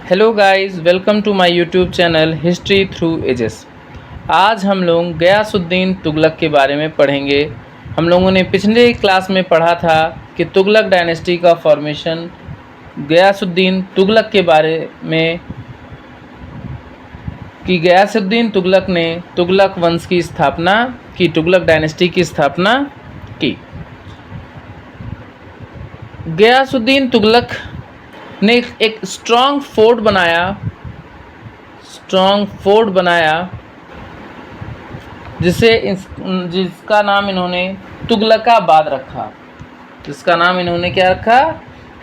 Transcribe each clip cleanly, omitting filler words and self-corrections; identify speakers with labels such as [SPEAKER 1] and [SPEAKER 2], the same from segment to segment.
[SPEAKER 1] Hello guys, welcome to my YouTube channel history through ages. आज हम लोग गयासुद्दीन तुगलक के बारे में पढ़ेंगे। हम लोगों ने पिछले क्लास में पढ़ा था कि तुगलक डायनेस्टी का फॉर्मेशन, गयासुद्दीन तुगलक के बारे में कि गयासुद्दीन तुगलक ने तुगलक वंश की स्थापना की, तुगलक डायनेस्टी की स्थापना की। गयासुद्दीन तुगलक ने एक स्ट्रॉन्ग फोर्ट बनाया जिसका नाम इन्होंने तुगलकाबाद रखा। जिसका नाम इन्होंने क्या रखा?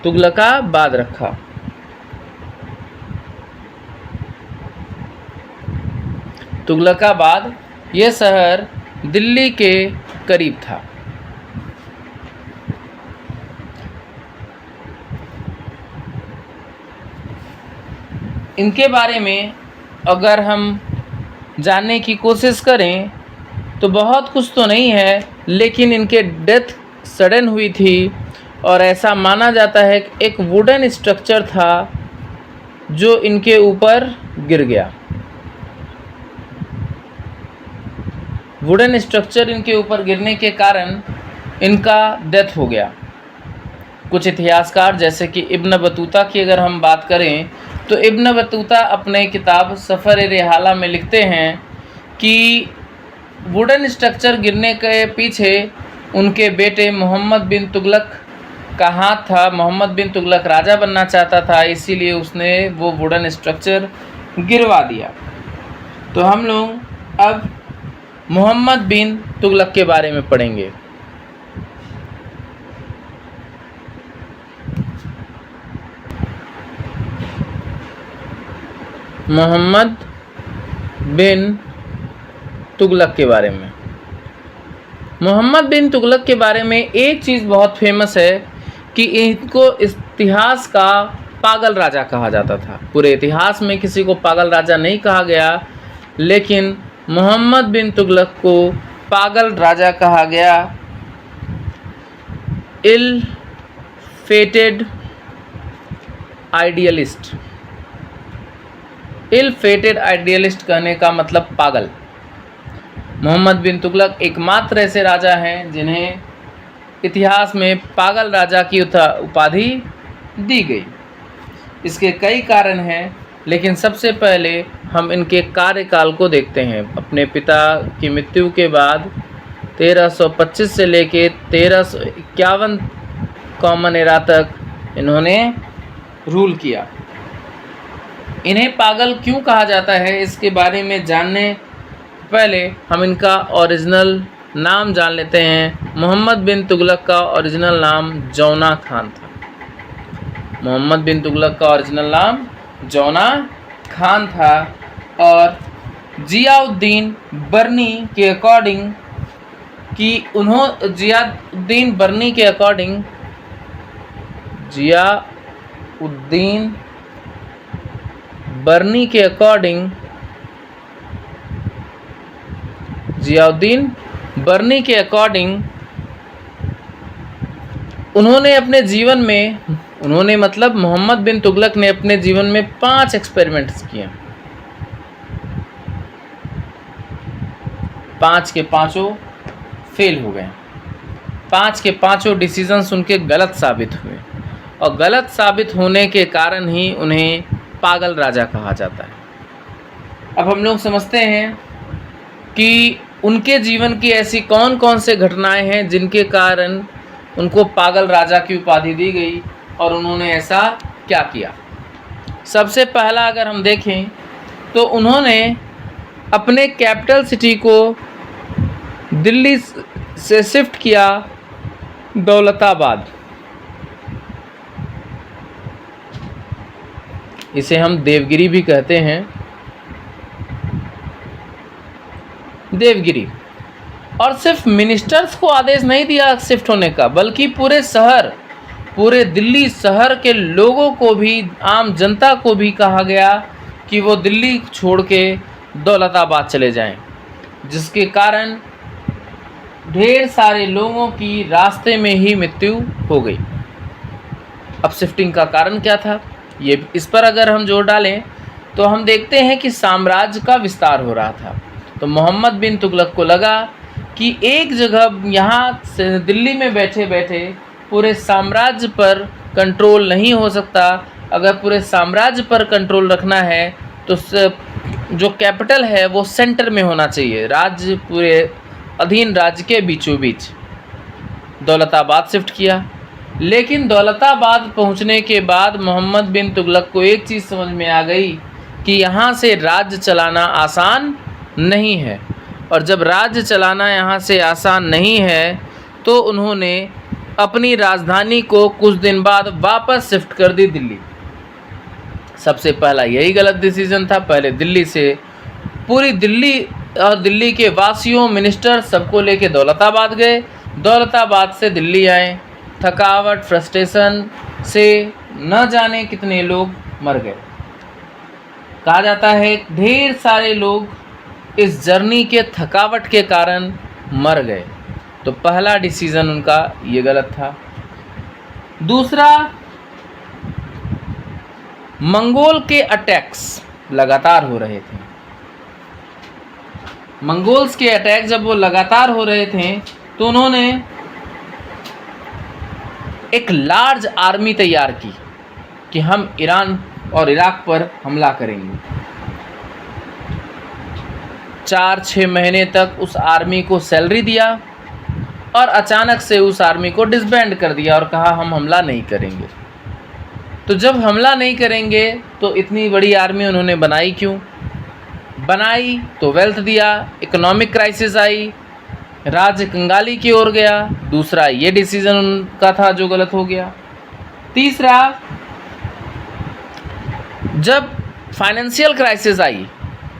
[SPEAKER 1] तुगलकाबाद रखा। तुगलकाबाद यह शहर दिल्ली के करीब था। इनके बारे में अगर हम जानने की कोशिश करें तो बहुत कुछ तो नहीं है, लेकिन इनके डेथ सडन हुई थी और ऐसा माना जाता है कि एक वुडन स्ट्रक्चर था जो इनके ऊपर गिर गया। वुडन स्ट्रक्चर इनके ऊपर गिरने के कारण इनका डेथ हो गया। कुछ इतिहासकार जैसे कि इब्न बतूता की अगर हम बात करें तो इब्न बतूता अपने किताब सफ़र-ए-रिहाला में लिखते हैं कि वुडन स्ट्रक्चर गिरने के पीछे उनके बेटे मोहम्मद बिन तुगलक का हाथ था। मोहम्मद बिन तुगलक राजा बनना चाहता था, इसीलिए उसने वो वुडन स्ट्रक्चर गिरवा दिया। तो हम लोग अब मोहम्मद बिन तुगलक के बारे में पढ़ेंगे। मोहम्मद बिन तुगलक के बारे में। मोहम्मद बिन तुगलक के बारे में एक चीज़ बहुत फेमस है कि इनको इतिहास का पागल राजा कहा जाता था। पूरे इतिहास में किसी को पागल राजा नहीं कहा गया, लेकिन मोहम्मद बिन तुगलक को पागल राजा कहा गया। इल फेटेड आइडियलिस्ट। इल फेटेड आइडियलिस्ट कहने का मतलब पागल। मोहम्मद बिन तुगलक एकमात्र ऐसे राजा हैं जिन्हें इतिहास में पागल राजा की उपाधि दी गई। इसके कई कारण हैं, लेकिन सबसे पहले हम इनके कार्यकाल को देखते हैं। अपने पिता की मृत्यु के बाद 1325 से लेके 1351 कॉमन एरा तक इन्होंने रूल किया। इन्हें पागल क्यों कहा जाता है, इसके बारे में जानने पहले हम इनका ओरिजिनल नाम जान लेते हैं। मोहम्मद बिन तुगलक का ओरिजिनल नाम जौना खान था। मोहम्मद बिन तुगलक का ओरिजिनल नाम जौना खान था और जियाउद्दीन बर्नी के अकॉर्डिंग जियाउद्दीन बर्नी के अकॉर्डिंग मोहम्मद बिन तुगलक ने अपने जीवन में 5 एक्सपेरिमेंट्स किए। 5 के 5 फेल हो गए। 5 के 5 डिसीजंस उनके गलत साबित हुए और गलत साबित होने के कारण ही उन्हें पागल राजा कहा जाता है। अब हम लोग समझते हैं कि उनके जीवन की ऐसी कौन कौन से घटनाएं हैं जिनके कारण उनको पागल राजा की उपाधि दी गई और उन्होंने ऐसा क्या किया। सबसे पहला अगर हम देखें तो उन्होंने अपने कैपिटल सिटी को दिल्ली से शिफ्ट किया दौलताबाद। इसे हम देवगिरी भी कहते हैं। देवगिरी। और सिर्फ मिनिस्टर्स को आदेश नहीं दिया शिफ्ट होने का, बल्कि पूरे दिल्ली शहर के लोगों को भी, आम जनता को भी कहा गया कि वो दिल्ली छोड़ के दौलताबाद चले जाएं, जिसके कारण ढेर सारे लोगों की रास्ते में ही मृत्यु हो गई। अब शिफ्टिंग का कारण क्या था? ये इस पर अगर हम जोर डालें तो हम देखते हैं कि साम्राज्य का विस्तार हो रहा था। तो मोहम्मद बिन तुगलक को लगा कि एक जगह यहाँ से दिल्ली में बैठे बैठे पूरे साम्राज्य पर कंट्रोल नहीं हो सकता। अगर पूरे साम्राज्य पर कंट्रोल रखना है तो जो कैपिटल है वो सेंटर में होना चाहिए, राज्य पूरे अधीन राज्य के बीचों बीच। दौलताबाद शिफ्ट किया, लेकिन दौलताबाद पहुंचने के बाद मोहम्मद बिन तुगलक को एक चीज़ समझ में आ गई कि यहाँ से राज्य चलाना आसान नहीं है। और जब राज्य चलाना यहाँ से आसान नहीं है तो उन्होंने अपनी राजधानी को कुछ दिन बाद वापस शिफ्ट कर दी दिल्ली। सबसे पहला यही गलत डिसीजन था। पहले दिल्ली से पूरी दिल्ली और दिल्ली के वासियों, मिनिस्टर सबको लेके दौलताबाद गए। दौलताबाद से दिल्ली आए। थकावट, फ्रस्ट्रेशन से न जाने कितने लोग मर गए। कहा जाता है ढेर सारे लोग इस जर्नी के थकावट के कारण मर गए। तो पहला डिसीजन उनका ये गलत था। दूसरा, मंगोल के अटैक्स लगातार हो रहे थे। मंगोल्स के अटैक जब वो लगातार हो रहे थे तो उन्होंने एक लार्ज आर्मी तैयार की कि हम ईरान और इराक पर हमला करेंगे। 4-6 महीने तक उस आर्मी को सैलरी दिया और अचानक से उस आर्मी को डिसबैंड कर दिया और कहा हम हमला नहीं करेंगे। तो जब हमला नहीं करेंगे तो इतनी बड़ी आर्मी उन्होंने बनाई क्यों? बनाई तो वेल्थ दिया, इकोनॉमिक क्राइसिस आई, राज्य कंगाली की ओर गया। दूसरा ये डिसीजन उनका था जो गलत हो गया। तीसरा, जब फाइनेंशियल क्राइसिस आई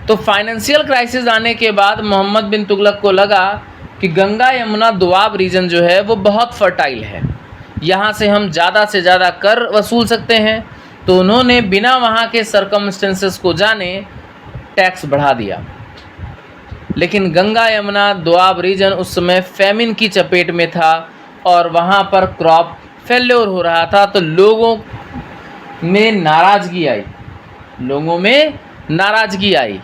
[SPEAKER 1] तो फाइनेंशियल क्राइसिस आने के बाद मोहम्मद बिन तुगलक को लगा कि गंगा यमुना दोआब रीजन जो है वो बहुत फर्टाइल है, यहाँ से हम ज़्यादा से ज़्यादा कर वसूल सकते हैं। तो उन्होंने बिना वहाँ के सरकमस्टेंसेस को जाने टैक्स बढ़ा दिया। लेकिन गंगा यमुना दोआब रीजन उस समय फैमिन की चपेट में था और वहाँ पर क्रॉप फेल्योर हो रहा था। तो लोगों में नाराज़गी आई।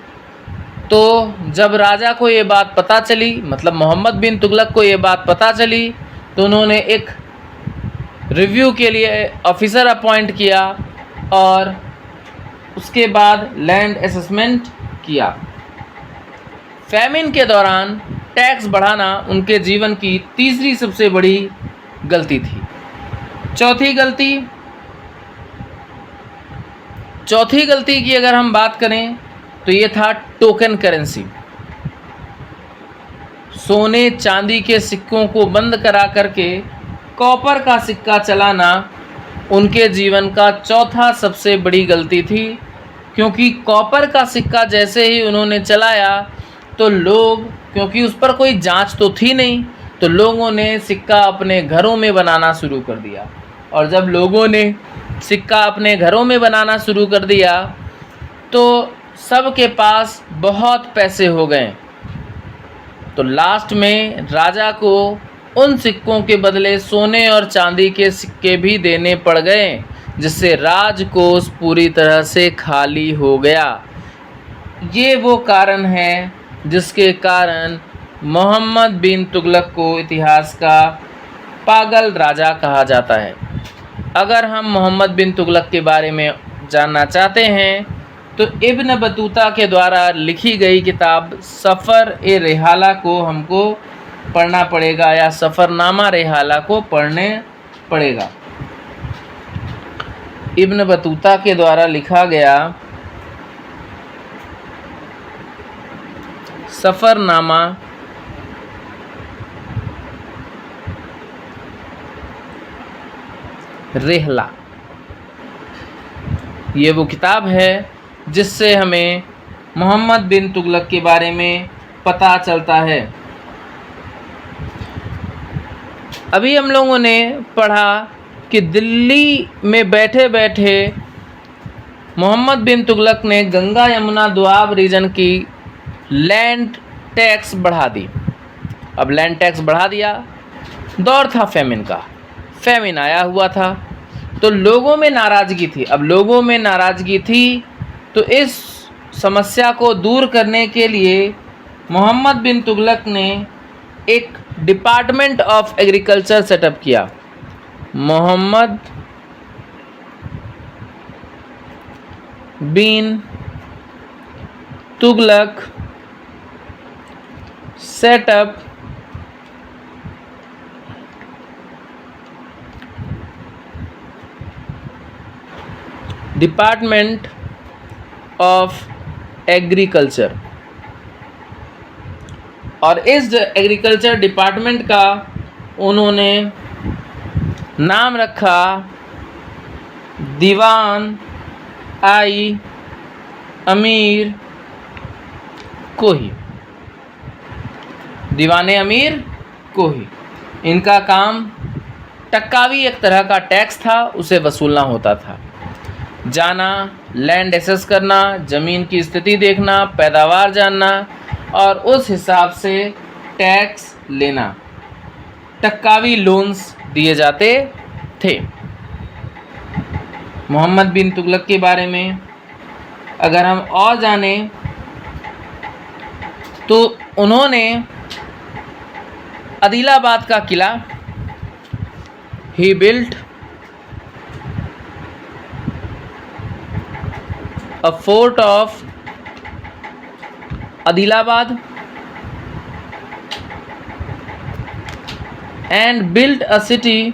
[SPEAKER 1] तो जब राजा को ये बात पता चली, मतलब मोहम्मद बिन तुगलक को ये बात पता चली, तो उन्होंने एक रिव्यू के लिए ऑफिसर अपॉइंट किया और उसके बाद लैंड असेसमेंट किया। फैमिन के दौरान टैक्स बढ़ाना उनके जीवन की तीसरी सबसे बड़ी गलती थी। चौथी गलती की अगर हम बात करें तो ये था टोकन करेंसी। सोने चांदी के सिक्कों को बंद करा करके कॉपर का सिक्का चलाना उनके जीवन का चौथा सबसे बड़ी गलती थी। क्योंकि कॉपर का सिक्का जैसे ही उन्होंने चलाया तो लोग, क्योंकि उस पर कोई जांच तो थी नहीं, तो लोगों ने सिक्का अपने घरों में बनाना शुरू कर दिया। और जब लोगों ने सिक्का अपने घरों में बनाना शुरू कर दिया तो सबके पास बहुत पैसे हो गए। तो लास्ट में राजा को उन सिक्कों के बदले सोने और चांदी के सिक्के भी देने पड़ गए, जिससे राजकोष पूरी तरह से खाली हो गया। ये वो कारण है जिसके कारण मोहम्मद बिन तुगलक को इतिहास का पागल राजा कहा जाता है। अगर हम मोहम्मद बिन तुगलक के बारे में जानना चाहते हैं तो इब्न बतूता के द्वारा लिखी गई किताब सफ़र-ए-रिहाला को हमको पढ़ना पड़ेगा, या सफ़रनामा रिहाला को पढ़ने पड़ेगा। इब्न बतूता के द्वारा लिखा गया सफ़रनामा रिहला, ये वो किताब है जिससे हमें मोहम्मद बिन तुगलक के बारे में पता चलता है। अभी हम लोगों ने पढ़ा कि दिल्ली में बैठे बैठे मोहम्मद बिन तुगलक ने गंगा यमुना दोआब रीजन की लैंड टैक्स बढ़ा दी। अब लैंड टैक्स बढ़ा दिया, दौर था फैमिन का, फैमिन आया हुआ था। तो लोगों में नाराज़गी थी। अब लोगों में नाराज़गी थी तो इस समस्या को दूर करने के लिए मोहम्मद बिन तुगलक ने एक डिपार्टमेंट ऑफ एग्रीकल्चर सेटअप किया। Mohammad bin Tughlaq setup department of agriculture, और इस एग्रीकल्चर डिपार्टमेंट का उन्होंने नाम रखा दीवान आई अमीर कोही। दीवाने अमीर कोही। इनका काम टक्कावी एक तरह का टैक्स था, उसे वसूलना होता था। जाना, लैंड एसेस करना, ज़मीन की स्थिति देखना, पैदावार जानना और उस हिसाब से टैक्स लेना। टक्कावी लोन्स दिए जाते थे। मोहम्मद बिन तुगलक के बारे में अगर हम और जानें तो उन्होंने आदिलाबाद का किला, ही built a fort of Adilabad and built a city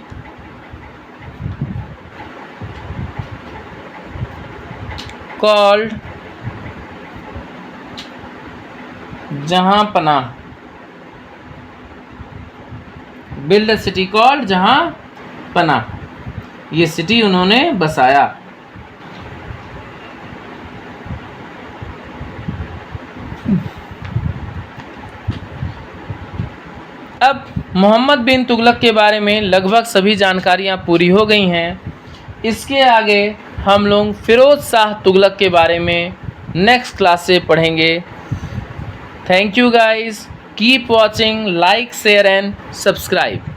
[SPEAKER 1] called Jahanpanah. Build a city called Jahanpanah. ये सिटी उन्होंने बसाया। अब मोहम्मद बिन तुगलक के बारे में लगभग सभी जानकारियाँ पूरी हो गई हैं। इसके आगे हम लोग फ़िरोज़ शाह तुगलक के बारे में नेक्स्ट क्लास से पढ़ेंगे। Thank you guys, keep watching, like, share and subscribe.